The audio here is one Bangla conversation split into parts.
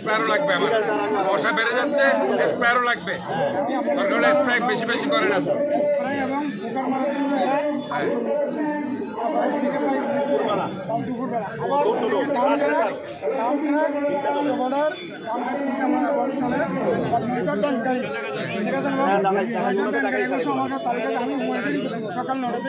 স্প্রেয়ারও লাগবে আমার বর্ষা বেড়ে যাচ্ছে স্প্রেয়ারও লাগবে দরকার হলে স্প্রে বেশি বেশি করে না সকাল 9টা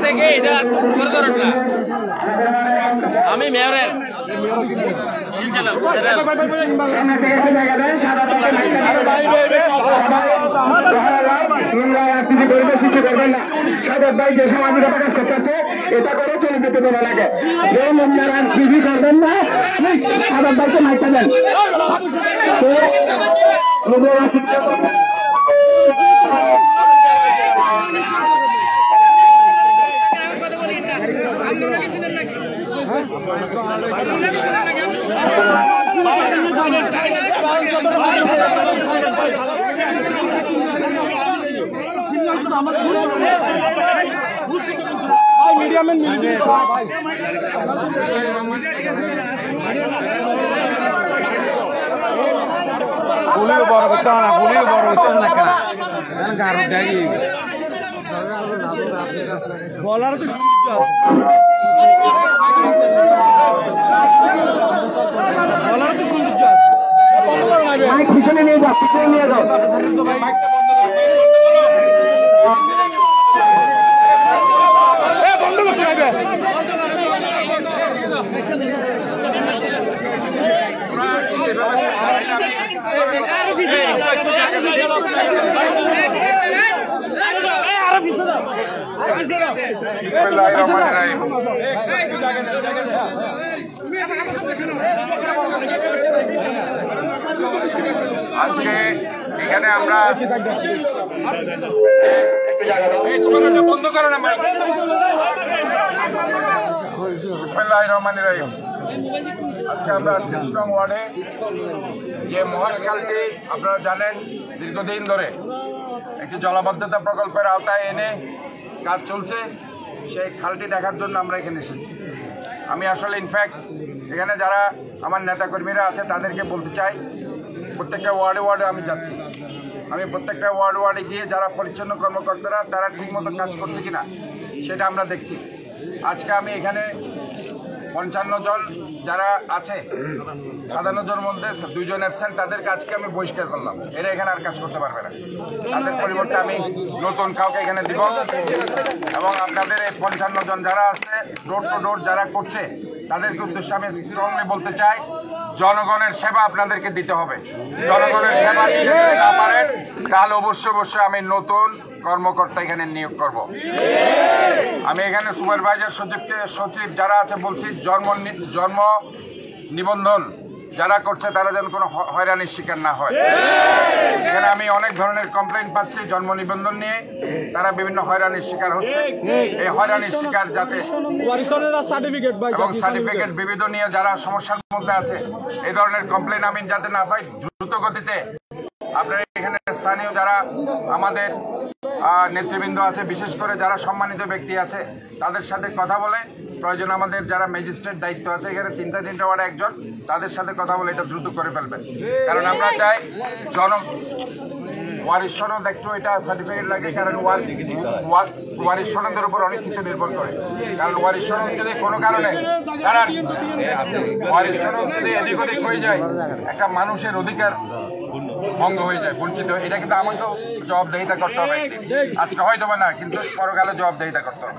থেকে 1টা পর্যন্ত আমি মেয়রের সৃষ্টি করবেন না সাদত ভাই যে সামাজিক প্রকাশ করতেছে এটা করে চলে যেতে দেওয়া লাগে যে মন্দিরা বিধি করবেন না সাদত ভাইকে মাইটা দেন পুলিও বড় করতে না পুলিও বড় করতে না কেন বলার তো বলার তো সৌন্দর্য পিছনে নিয়ে যাও পিছনে নিয়ে যাও বন্ধ করতে হবে আজকে এখানে আমরা বন্ধ করো না বিসমিল্লাহির রহমানির রহিম আজকে আমরা 38 নং ওয়ার্ডে যে মহাশখালটি আপনারা জানেন দীর্ঘদিন ধরে একটি জলাবদ্ধতা প্রকল্পের আওতায় এনে কাজ চলছে, সেই খালটি দেখার জন্য আমরা এখানে এসেছি। আমি আসলে ইনফ্যাক্ট এখানে যারা আমার নেতাকর্মীরা আছে তাদেরকে বলতে চাই, প্রত্যেকটা ওয়ার্ডে আমি যাচ্ছি, আমি প্রত্যেকটা ওয়ার্ডে গিয়ে যারা পরিচ্ছন্ন কর্মকর্তারা তারা ঠিকমতো কাজ করছে কিনা সেটা আমরা দেখছি। আজকে আমি এখানে 55 জন যারা আছে 57 জনের মধ্যে 2 জন অ্যাবসেন্ট, তাদেরকে আজকে আমি বহিষ্কার করলাম। এরা এখানে আর কাজ করতে পারবে না, তাদের পরিবর্তে আমি নতুন কাউকে এখানে দিব। এবং আপনাদের এই 55 জন যারা আছে ডোর টু ডোর যারা করছে তাদেরকে উদ্দেশ্যে আমি স্ট্রংলি বলতে চাই, জনগণের সেবা আপনাদেরকে দিতে হবে। জনগণের সেবা দিতে না পারেন তাহলে অবশ্যই আমি নতুন কর্মকর্তা এখানে নিয়োগ করব। আমি এখানে সুপারভাইজার সচিব যারা আছে বলছি, জন্ম নিবন্ধন যারা করছে তারা যেন কোনো হয়রানির শিকার না হয়। এখানে আমি অনেক ধরনের কমপ্লেইন পাচ্ছি জন্ম নিবন্ধন নিয়ে, তারা বিভিন্ন হয়রানির শিকার হচ্ছে। এই হয়রানির শিকার যাতে এবং সার্টিফিকেট বিবিধ নিয়ে যারা সমস্যার মধ্যে আছে এই ধরনের কমপ্লেইন আমি যাতে না পাই, দ্রুত গতিতে আপনারা এখানে স্থানীয় যারা আমাদের নেতৃবৃন্দ আছে, বিশেষ করে যারা সম্মানিত ব্যক্তি আছে তাদের সাথে কথা বলে, প্রয়োজন আমাদের যারা ম্যাজিস্ট্রেট দায়িত্ব আছে এখানে তিনটা ওয়ার্ডে একজন, তাদের সাথে কথা বলে এটা দ্রুত করে ফেলবেন। কারণ আমরা চাই ওয়ারিশ সনদ দেখতে এটা সার্টিফিকেট লাগে, কারণ ওয়ারিশ সনদের উপর অনেক কিছু নির্ভর করে। কারণ ওয়ারিশ সনদ যদি কোনো কারণে ওয়ারিশ সনদ যদি এদিক ওদিক হয়ে যায়, একটা মানুষের অধিকার ভঙ্গ হয়ে যায়, বঞ্চিত। এটা কিন্তু আমাকেও জবাবদিহিতা করতে হবে, আজকে হয়তো না কিন্তু পরকালে জবাবদিহিতা করতে হবে।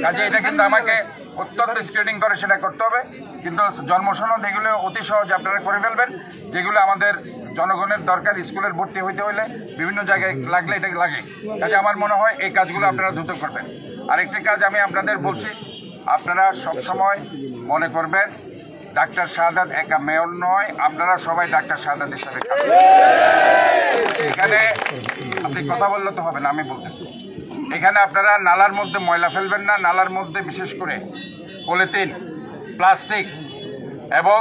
কাজে এটা কিন্তু আমাকে অত্যন্ত স্ক্রিনিং করে সেটা করতে হবে। কিন্তু জন্মসনদ এগুলো অতি সহজে আপনারা করে ফেলবেন, যেগুলো আমাদের জনগণের দরকার। স্কুলের ভর্তি হইতে হলে বিভিন্ন জায়গায় লাগলে এটা লাগে। কাজে আমার মনে হয় এই কাজগুলো আপনারা দ্রুত করবেন। আরেকটি কাজ আমি আপনাদের বলছি, আপনারা সবসময় মনে করবেন ডাক্তার শাহাদাত একা মেয়র নয়, আপনারা সবাই ডাক্তার শাহাদাত হিসাবে এখানে আপনি কথা বললে তো হবে না, আমি বলতেছি এখানে আপনারা নালার মধ্যে ময়লা ফেলবেন না। নালার মধ্যে বিশেষ করে পলিথিন, প্লাস্টিক এবং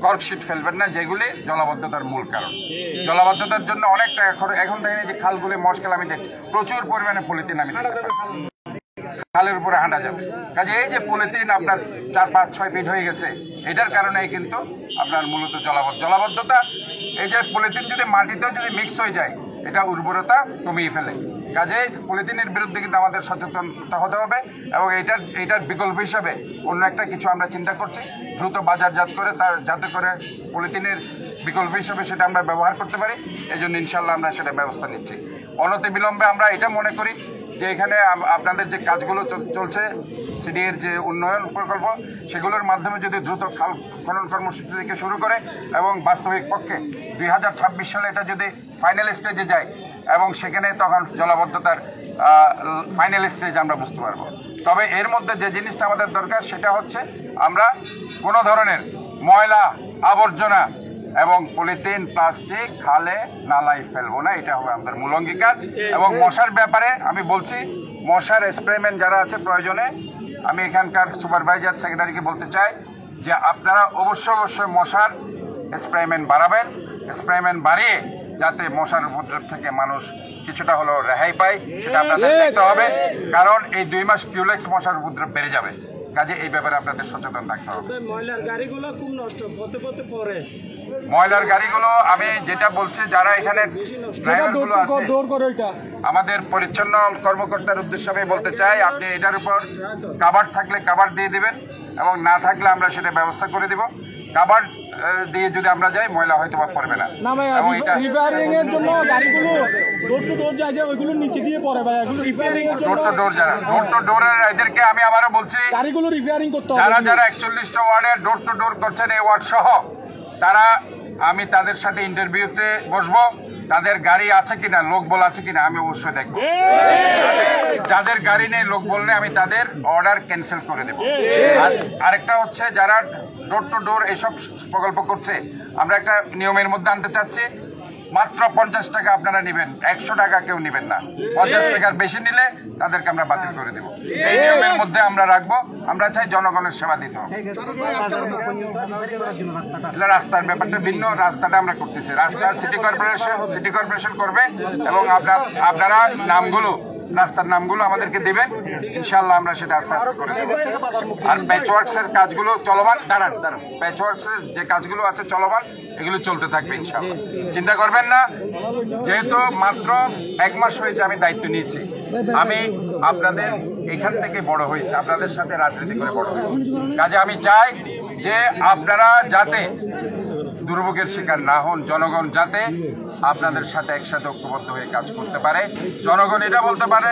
কর্কশিট ফেলবেন না, যেগুলি জলাবদ্ধতার মূল কারণ। জলাবদ্ধতার জন্য অনেক টাকা খরচ। এখন দেখেন যে খালগুলি মশকাল আমি দেখছি প্রচুর পরিমাণে পলিথিন আমি খালের উপরে হাঁটা যাবে। কাজে এই যে পলিথিন আপনার 4, 5, 6 ফিট হয়ে গেছে, এটার কারণেই কিন্তু আপনার মূলত জলাবদ্ধতা। এই যে পলিথিন যদি মাটিতেও যদি মিক্স হয়ে যায়, এটা উর্বরতা কমিয়ে ফেলে। কাজে পলিথিনের বিরুদ্ধে কিন্তু আমাদের সচেতনতা হতে হবে এবং এইটার বিকল্প হিসাবে অন্য একটা কিছু আমরা চিন্তা করছি, দ্রুত বাজারজাত করে তার যাতে করে পলিথিনের বিকল্প হিসাবে সেটা আমরা ব্যবহার করতে পারি। এই জন্য ইনশাল্লাহ আমরা সেটা ব্যবস্থা নিচ্ছি। অনতিবিলম্বে আমরা এটা মনে করি যে এখানে আপনাদের যে কাজগুলো চলছে সিডিএর যে উন্নয়ন প্রকল্প, সেগুলোর মাধ্যমে যদি দ্রুত খাল খনন কর্মসূচি থেকে শুরু করে এবং বাস্তবিক পক্ষে 2026 সালে এটা যদি ফাইনাল স্টেজে যায় এবং সেখানে তখন জলাবদ্ধতার ফাইনাল স্টেজ আমরা বুঝতে পারবো। তবে এর মধ্যে যে জিনিসটা আমাদের দরকার সেটা হচ্ছে আমরা কোনো ধরনের ময়লা আবর্জনা এবং পলিথিন, প্লাস্টিক খালে নালায় ফেলবো না, এটা হবে আমাদের মূল অঙ্গীকার। এবং মশার ব্যাপারে আমি বলছি, মশার স্প্রেম্যান যারা আছে প্রয়োজনে আমি এখানকার সুপারভাইজার সেক্রেটারিকে বলতে চাই যে আপনারা অবশ্যই মশার স্প্রেম্যান বাড়াবেন। স্প্রেম্যান বাড়িয়ে যাতে মশার উপদ্রব থেকে মানুষ কিছুটা হলেও রেহাই পায় সেটা আপনাদের দেখতে হবে। কারণ এই 2 মাস কিউলেক্স মশার উপদ্রব বেড়ে যাবে। কাজে এই ব্যাপারে আপনাদের সচেতন থাকতে হবে। ময়লার গাড়িগুলো খুব নষ্ট পথে পড়ে। ময়লার গাড়িগুলো আমি যেটা বলছি, যারা এখানে ড্রাইভারগুলো আছে আমাদের পরিচ্ছন্ন কর্মকর্তার উদ্দেশ্যে আমি বলতে চাই, আপনি এটার উপর কাভার থাকলে কাভার দিয়ে দিবেন এবং না থাকলে আমরা সেটা ব্যবস্থা করে দিব। কাভার দিয়ে যদি আমরা যাই ময়লা হয়তো বা পড়বে না। এবং এটা রিপেয়ারিং এর জন্য গাড়িগুলো ডোর টু ডোর যায়, ওইগুলো নিচে দিয়ে পড়ে ভাই, এগুলো রিপেয়ারিং এর জন্য ডোর টু ডোর যারা ডোর টু ডোরের এদেরকে আমি আবারও বলছি, গাড়িগুলো রিপেয়ারিং করতে হবে। যারা 41টা ওয়ার্ডে ডোর টু ডোর করছেন এই ওয়ার্ড সহ, তারা আমি তাদের সাথে ইন্টারভিউতে বসবো। তাদের গাড়ি আছে কিনা, লোক বল আছে কিনা আমি অবশ্যই দেখবো। যাদের গাড়ি নেই, লোক বললে আমি তাদের অর্ডার ক্যান্সেল করে দেবো। আর আরেকটা হচ্ছে যারা ডোর টু ডোর এইসব প্রকল্প করছে, আমরা একটা নিয়মের মধ্যে আনতে চাচ্ছি মাত্র 50 টাকা আপনারা নেবেন, 100 টাকা কেউ নেবেন না। 50 টাকার বেশি নিলে তাদেরকে আমরা বাতিল করে দেব। এই নিয়মের মধ্যে আমরা রাখবো। আমরা চাই জনগণের সেবা দিতে হবে। রাস্তার ব্যাপারটা ভিন্ন, রাস্তাটা আমরা করতেছি, রাস্তা সিটি কর্পোরেশন করবে এবং আপনারা নামগুলো, রাস্তার নামগুলো আমাদেরকে দেবেন, ইনশাআল্লাহ আমরা সেটা আস্তে আস্তে করে দেবো। আর প্যাচওয়ার্কসের কাজগুলো চলমান, দাঁড়ান প্যাচওয়ার্কসের যে কাজগুলো আছে চলমান, এগুলো চলতে থাকবে ইনশাআল্লাহ, চিন্তা করবেন না। যেহেতু মাত্র 1 মাস হয়েছে আমি দায়িত্ব নিয়েছি, আমি আপনাদের এখান থেকে বড় হয়েছে, আপনাদের সাথে রাজনীতি করে বড় হয়েছে, কাজে আমি চাই যে আপনারা যাতে দুর্ভোগের শিকার না হন, জনগণ যাতে আপনাদের সাথে একসাথে ঐক্যবদ্ধ হয়ে কাজ করতে পারে। জনগণ এটা বলতে পারে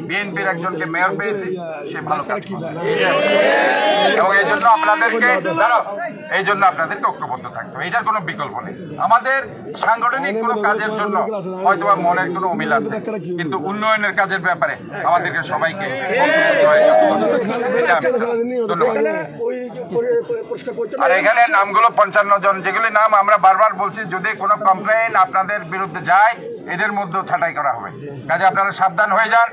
বিএনপির একজনকে মেয়র পেয়েছে, সে ভালো কাজ করছে, এবং এই জন্য আপনাদেরকে ঐক্যবদ্ধ থাকতে হবে, এটার কোনো বিকল্প নেই। আমাদের সাংগঠনিক কোনো কাজের জন্য হয়তো মনের কোনো অমিল আছে, কিন্তু উন্নয়নের কাজের ব্যাপারে আমাদেরকে সবাইকে ধন্যবাদ। আর এখানে নামগুলো 55 জন, যেগুলি নাম আমরা বারবার বলছি, যদি কোনো কমপ্লেইন আপনাদের বিরুদ্ধে যায় এদের মধ্যেও ছাঁটাই করা হবে। কাজে আপনারা সাবধান হয়ে যান।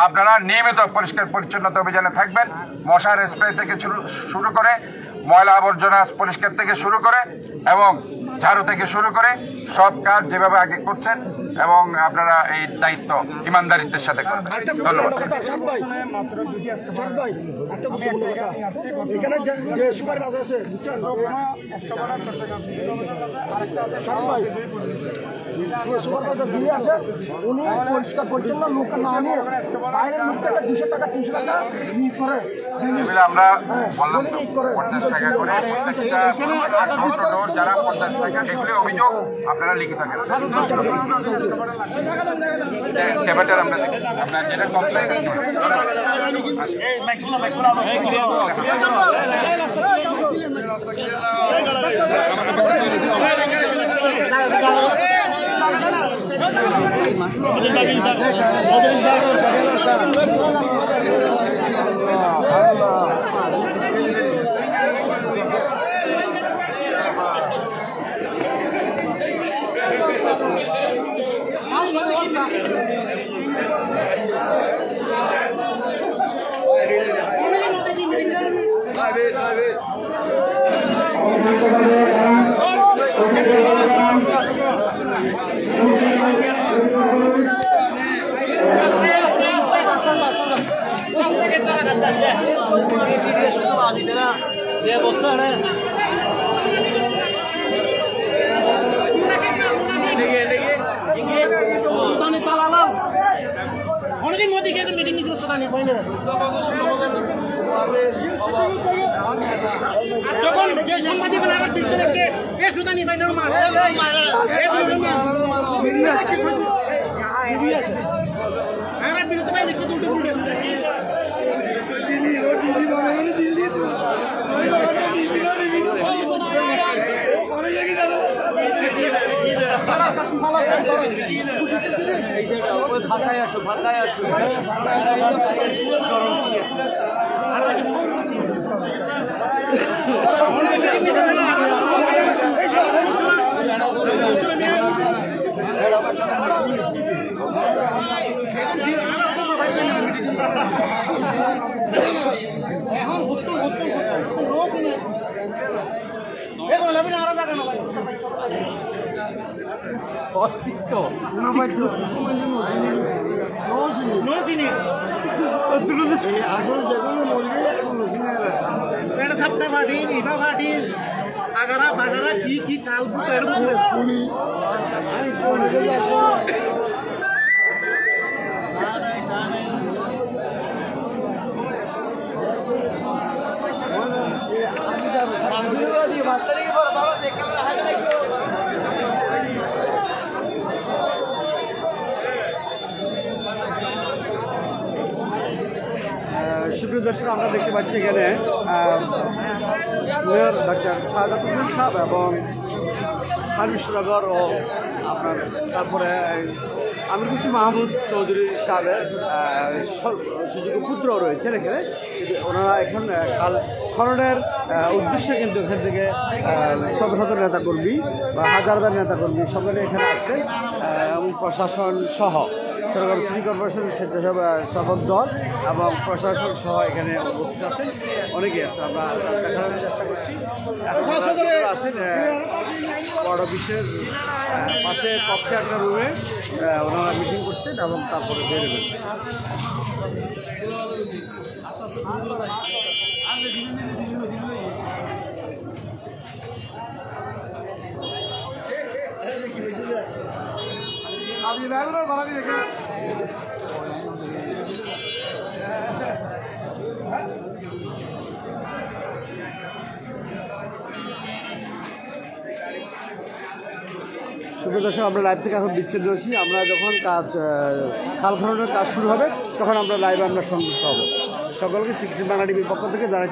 আপনারা নিয়মিত পরিষ্কার পরিচ্ছন্নতা অভিযানে থাকবেন, মশার স্প্রে থেকে শুরু করে, ময়লা আবর্জনা পরিষ্কার থেকে শুরু করে এবং ঝাড়ু থেকে শুরু করে সব কাজ যেভাবে আগে করছেন, এবং আপনারা এই দায়িত্ব ইমানদারিত্বের সাথে করবেন। ধন্যবাদ। এখানে যে সুপারভাইজার আছে বুঝছেন, সুপারভাইজার যিনি আছে উনি পরিষ্কার পরিচ্ছন্ন লোক না আনিয়ে বাইরের লোক থেকে 200 টাকা 300 টাকা নিয়ে করে আমরা বললাম 50 টাকা করে যারা 50 টাকা, এগুলি অভিযোগ আপনারা লিখে থাকেন, আমরা যেটা কমপ্লেন যে বস্তু অনেকে মোদি কে মিটিং নিছিল সুদানি কই না যখন যে সাংবাদিক আর বিশ্বকে এ সুদানি বাইনের মার এ আমার বিরুদ্ধে ভাই লিখতে উল্টো উল্টো ঢাকায় আসো আগারা বাগারা কি কাল সুপ্রিয় দর্শক, আমরা দেখতে পাচ্ছি এখানে মেয়র ডাক্তার সাদাত হোসেন সাহেব এবং হারবিশ নগর ও আপনার তারপরে আমির হোসেন মাহমুদ চৌধুরী সাহেবের সুযোগ্য পুত্র রয়েছেন এখানে। ওনারা এখন কাল খননের উদ্দেশ্যে কিন্তু এখান থেকে শত শত নেতাকর্মী বা হাজার হাজার নেতাকর্মী সকলে এখানে আসছেন এবং প্রশাসন সহ সরকার সিটি কর্পোরেশন স্বেচ্ছাসেবক শাসক দল এবং প্রশাসন সহ এখানে উপস্থিত আছেন, অনেকেই আছে। আমরা দেখানোর চেষ্টা করছি। আছেন বড় অফিসের পাশে কক্ষে একটা রুমে ওনারা মিটিং করছেন এবং তারপরে বেরোবেন। সুপ্রিয় দর্শক, আমরা লাইভ থেকে এখন বিচ্ছিন্ন হচ্ছি। আমরা যখন খাল খননের কাজ শুরু হবে তখন আমরা লাইভে সংযুক্ত হব। সকলকে 16 বাংলা টিভির পক্ষ থেকে জানাচ্ছি